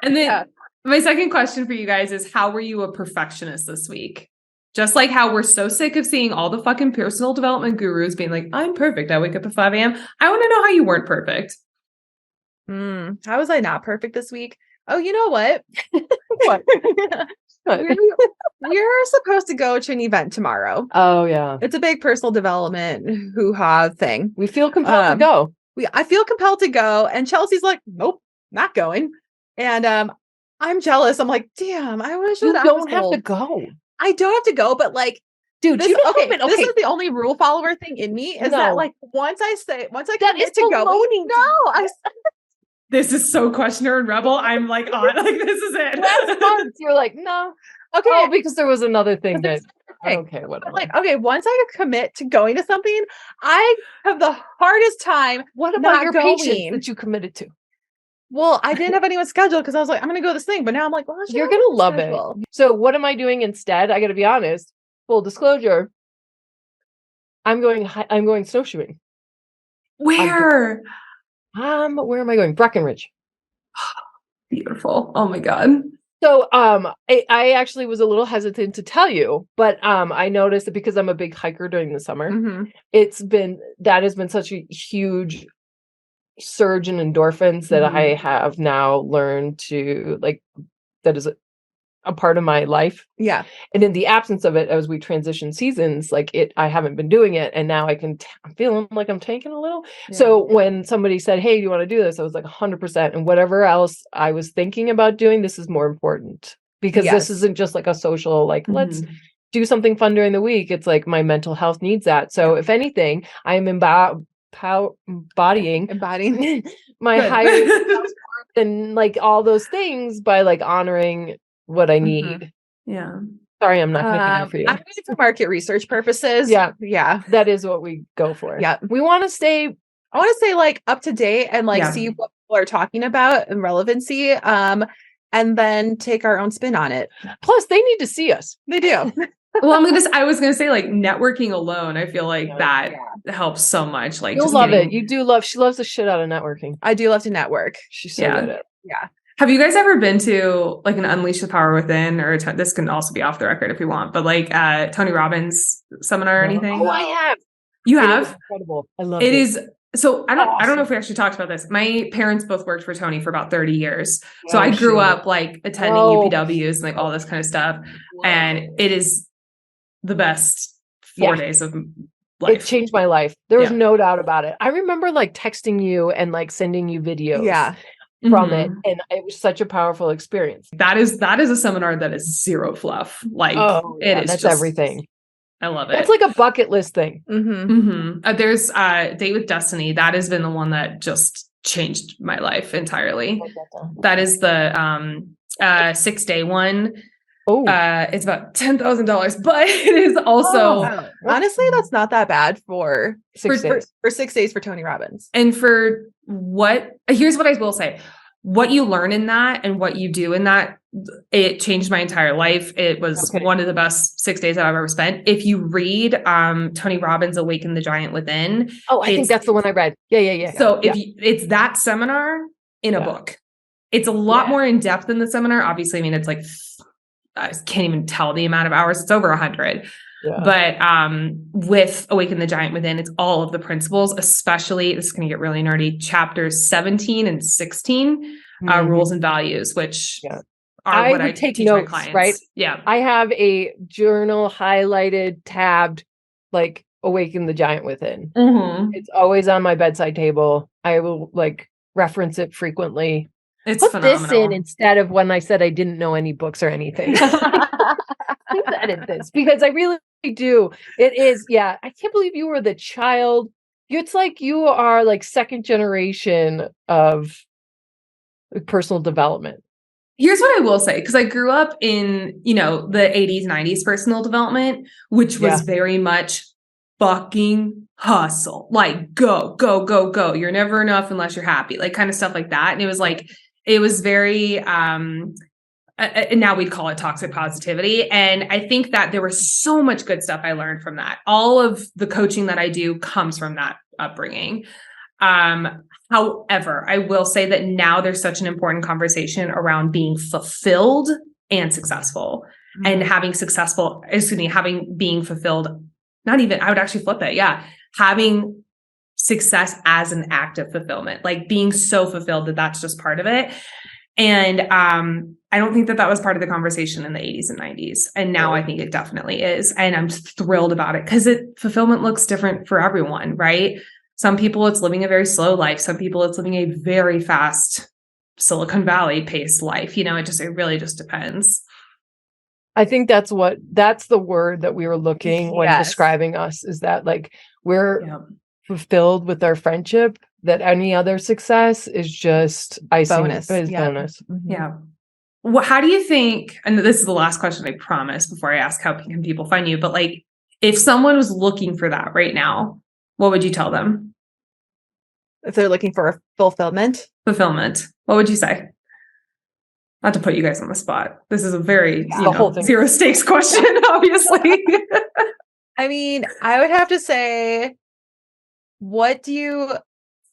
And then my second question for you guys is, how were you a perfectionist this week? Just like how we're so sick of seeing all the fucking personal development gurus being like, I'm perfect. I wake up at 5 a.m. I want to know how you weren't perfect. How was I not perfect this week? Oh, you know what? What? We're supposed to go to an event tomorrow. Oh yeah. It's a big personal development hoo-ha thing. We feel compelled to go. I feel compelled to go, and Chelsea's like, nope, not going. And I'm jealous. I'm like, damn, I wish You that don't have to go. I don't have to go, but like, dude, this, you know, okay, this is the only rule follower thing in me is that like once I commit to going, This is so questioner and rebel. I'm like on, like this is it. Last month you're like, no. Okay. Oh, because there was another thing that okay, whatever. Like, okay, once I commit to going to something, I have the hardest time. What about your patience that you committed to? Well, I didn't have anyone scheduled because I was like, I'm going to go to this thing. But now I'm like, well, you're going to love it. So what am I doing instead? I got to be honest. Full disclosure. I'm going snowshoeing. Where? Where am I going? Breckenridge. Beautiful. Oh my God. So I actually was a little hesitant to tell you, but I noticed that because I'm a big hiker during the summer, that has been such a huge surge in endorphins that I have now learned to like, that is a part of my life. Yeah. And in the absence of it, as we transition seasons, I haven't been doing it. And now I'm feeling like I'm tanking a little. Yeah. So when somebody said, hey, do you want to do this? I was like 100%. And whatever else I was thinking about doing, this is more important because this isn't just like a social, like, let's do something fun during the week. It's like my mental health needs that. So if anything, I am embodying my higher and like all those things by like honoring what I need. Yeah. Sorry, I'm not cooking for you. I'm doing it for market research purposes. Yeah. Yeah. That is what we go for. Yeah. We want to stay, I want to stay like up to date and like see what people are talking about and relevancy. And then take our own spin on it. Plus, they need to see us. They do. Well, I was going to say like networking alone. I feel like that helps so much. Like you'll love it. You do love, she loves the shit out of networking. I do love to network. She's so good at it. Yeah. Have you guys ever been to like an Unleash the Power Within or this can also be off the record if you want, but like Tony Robbins seminar or anything? Oh, I have. You have? Incredible. I love it. It is. So I don't awesome. know if we actually talked about this. My parents both worked for Tony for about 30 years. So I grew up like attending UPWs and like all this kind of stuff. And it is the best 4 days of life. It changed my life. There was no doubt about it. I remember like texting you and like sending you videos from it. And it was such a powerful experience. That is a seminar that is zero fluff. Like it is that's just everything. I love it. It's like a bucket list thing. There's Date with Destiny. That has been the one that just changed my life entirely. That is the 6-day one. It's about $10,000, but it is also honestly, that's not that bad for 6 days. For 6 days for Tony Robbins. And for here's what I will say. What you learn in that and what you do in that, it changed my entire life. It was one of the best 6 days that I've ever spent. If you read Tony Robbins' Awaken the Giant Within. Oh, I think that's the one I read. Yeah. So it's that seminar in a book. It's a lot more in depth than the seminar. Obviously, I mean, it's like, I can't even tell the amount of hours. It's over 100. Yeah. But with Awaken the Giant Within, it's all of the principles, especially, this is going to get really nerdy, chapters 17 and 16, rules and values, which are what I teach notes, my clients. Right? Yeah. I have a journal highlighted, tabbed, like Awaken the Giant Within. It's always on my bedside table. I will like reference it frequently. It's Put phenomenal. This in instead of when I said I didn't know any books or anything. Edit this because I really do. It is, I can't believe you were the child. It's like you are like second generation of personal development. Here's what I will say, because I grew up in, the 80s, 90s personal development, which was very much fucking hustle. Like go, go, go, go. You're never enough unless you're happy. Like kind of stuff like that. And it was like, it was very, and now we'd call it toxic positivity. And I think that there was so much good stuff I learned from that. All of the coaching that I do comes from that upbringing. However, I will say that now there's such an important conversation around being fulfilled and successful. and having being fulfilled, I would actually flip it. Yeah. Having success as an act of fulfillment, like being so fulfilled that that's just part of it. And I don't think that was part of the conversation in the 80s and 90s. And now I think it definitely is. And I'm thrilled about it because fulfillment looks different for everyone, right? Some people it's living a very slow life. Some people it's living a very fast Silicon Valley paced life. It really just depends. I think that's the word that we were looking when describing us, is that like we're fulfilled with our friendship, that any other success is just icing. Bonus. Bonus. Mm-hmm. Yeah. Well, how do you think, and this is the last question, I promise, before I ask how can people find you, but like if someone was looking for that right now, what would you tell them? If they're looking for fulfillment, what would you say? Not to put you guys on the spot. This is a very zero stakes question, obviously. I mean, I would have to say, what do you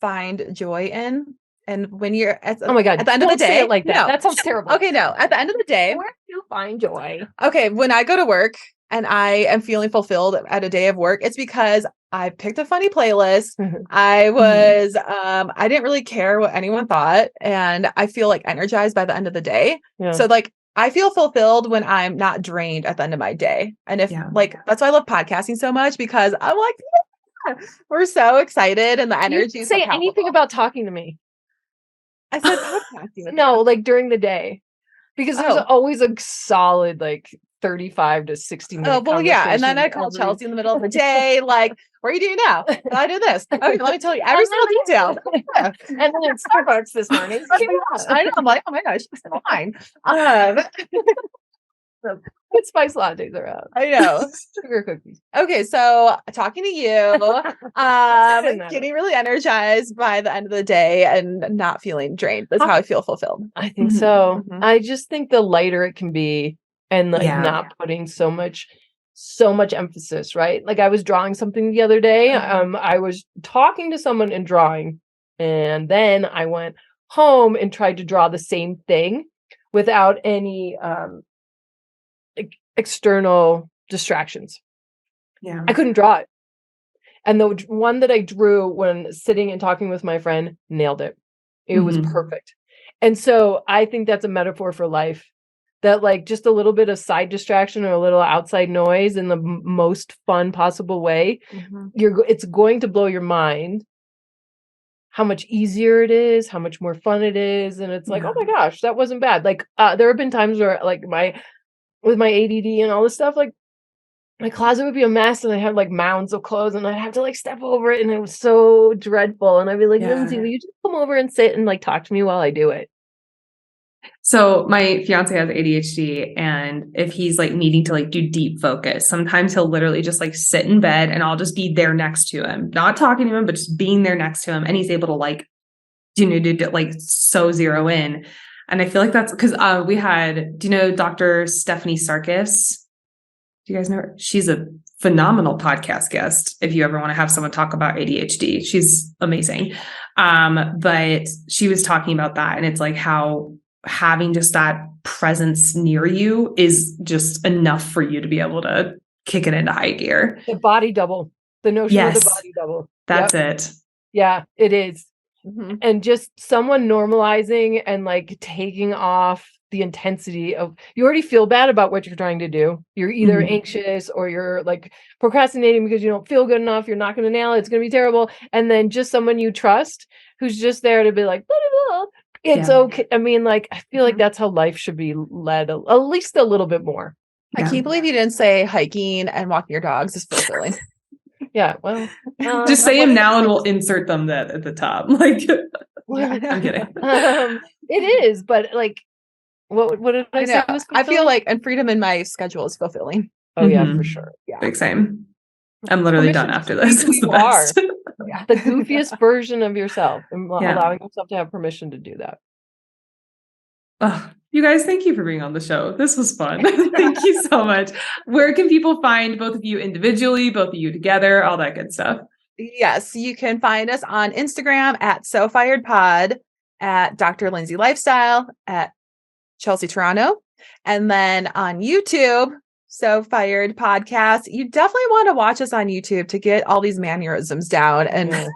find joy in? And when you're at the end of the day, say it like that. No. That sounds terrible. Okay, no. At the end of the day, where do you find joy? Okay, when I go to work and I am feeling fulfilled at a day of work, it's because I picked a funny playlist. I was, I didn't really care what anyone thought. And I feel like energized by the end of the day. Yeah. So like, I feel fulfilled when I'm not drained at the end of my day. And that's why I love podcasting so much, because I'm like, we're so excited and the energy. You say anything about talking to me. I said podcasting. No, like during the day, because there's always a solid, like 35 to 60 minutes. Oh, well, yeah. And then I call Chelsea in the middle of the day, like, what are you doing now? And I do this. Okay, let me tell you every single detail. And then it's Starbucks this morning. I know. I'm like, oh my gosh, she's so fine. Good spice lattes are out. I know. Sugar cookies. Okay, so talking to you, getting really energized by the end of the day and not feeling drained. That's how I feel fulfilled. I think so. Mm-hmm. I just think the lighter it can be, and like not putting so much emphasis, right? Like I was drawing something the other day. I was talking to someone and drawing, and then I went home and tried to draw the same thing without any external distractions. Yeah. I couldn't draw it. And the one that I drew when sitting and talking with my friend nailed it. It was perfect. And so I think that's a metaphor for life. That like just a little bit of side distraction or a little outside noise in the most fun possible way, it's going to blow your mind how much easier it is, how much more fun it is. And it's like, oh my gosh, that wasn't bad. Like there have been times where like with my ADD and all this stuff, like my closet would be a mess and I had like mounds of clothes and I'd have to like step over it. And it was so dreadful. And I'd be like, Lindsay, will you just come over and sit and like talk to me while I do it? So my fiance has ADHD, and if he's like needing to like do deep focus, sometimes he'll literally just like sit in bed and I'll just be there next to him, not talking to him, but just being there next to him. And he's able to like, do like so zero in. And I feel like that's because we had, do you know Dr. Stephanie Sarkis? Do you guys know her? She's a phenomenal podcast guest. If you ever want to have someone talk about ADHD, she's amazing. But she was talking about that, and it's like how having just that presence near you is just enough for you to be able to kick it into high gear. The body double, the notion of the body double. That's it. Yeah, it is. Mm-hmm. And just someone normalizing and like taking off the intensity of, you already feel bad about what you're trying to do. You're either anxious or you're like procrastinating because you don't feel good enough. You're not going to nail it. It's going to be terrible. And then just someone you trust who's just there to be like, blah, blah, blah. It's okay. I mean, like, I feel like that's how life should be led, at least a little bit more. I can't believe you didn't say hiking and walking your dogs is fulfilling. Yeah, well, just say them now and we'll insert them at the top. Like, I'm kidding. It is, but like, what did I say? I feel like, and freedom in my schedule is fulfilling. Oh yeah, for sure. Yeah, big same. I'm literally done after this. It's the best. The goofiest version of yourself, and allowing yourself to have permission to do that. Oh, you guys, thank you for being on the show. This was fun. Thank you so much. Where can people find both of you individually, both of you together, all that good stuff? Yes, you can find us on Instagram at SoFiredPod, at Dr. Lindsay Lifestyle, at Chelsea Toronto. And then on YouTube, So Fired Podcast, you definitely want to watch us on YouTube to get all these mannerisms down and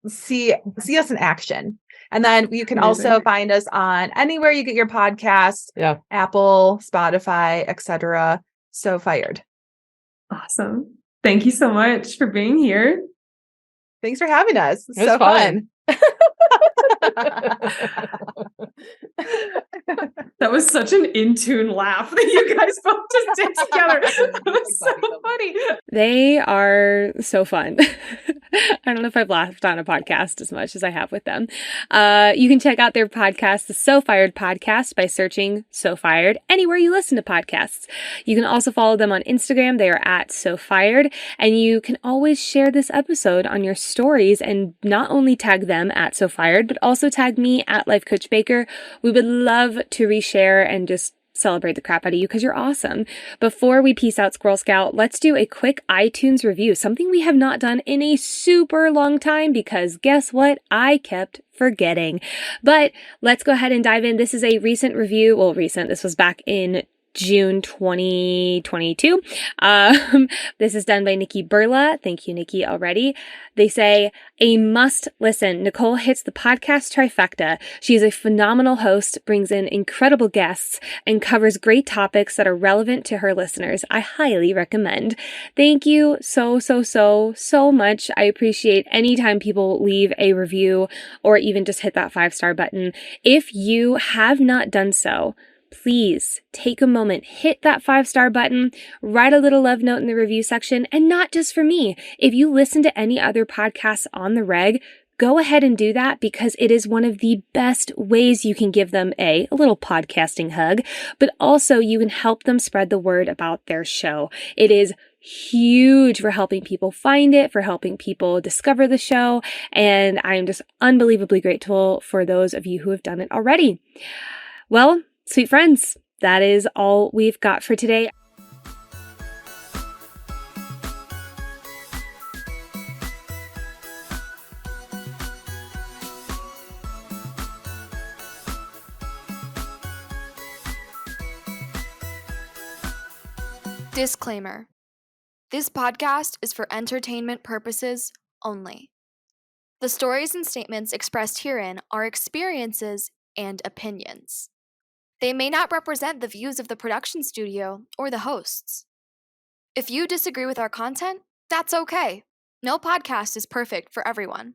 see us in action. And then you can also find us on anywhere you get your podcasts, Apple, Spotify, etc. So Fired. Awesome. Thank you so much for being here. Thanks for having us. It's so fun. That was such an in-tune laugh that you guys both just did together. That was so funny. They are so fun. I don't know if I've laughed on a podcast as much as I have with them. You can check out their podcast, the So Fired Podcast, by searching So Fired anywhere you listen to podcasts. You can also follow them on Instagram. They are at So Fired. And you can always share this episode on your stories and not only tag them at So Fired, but also tag me at Life Coach Baker. We would love to reshare and just celebrate the crap out of you because you're awesome. Before we peace out, Squirrel Scout, let's do a quick iTunes review, something we have not done in a super long time because guess what? I kept forgetting. But let's go ahead and dive in. This is a recent review. Well, recent. This was back in June 2022. This is done by Nikki Burla. Thank you, Nikki, already. They say, a must listen. Nicole hits the podcast trifecta. She is a phenomenal host, brings in incredible guests, and covers great topics that are relevant to her listeners. I highly recommend. Thank you so much. I appreciate any time people leave a review or even just hit that 5-star button. If you have not done so, please take a moment, hit that 5-star button, write a little love note in the review section, and not just for me. If you listen to any other podcasts on the reg, go ahead and do that because it is one of the best ways you can give them a little podcasting hug, but also you can help them spread the word about their show. It is huge for helping people find it, for helping people discover the show, and I am just unbelievably grateful for those of you who have done it already. Well, sweet friends, that is all we've got for today. Disclaimer. This podcast is for entertainment purposes only. The stories and statements expressed herein are experiences and opinions. They may not represent the views of the production studio or the hosts. If you disagree with our content, that's okay. No podcast is perfect for everyone.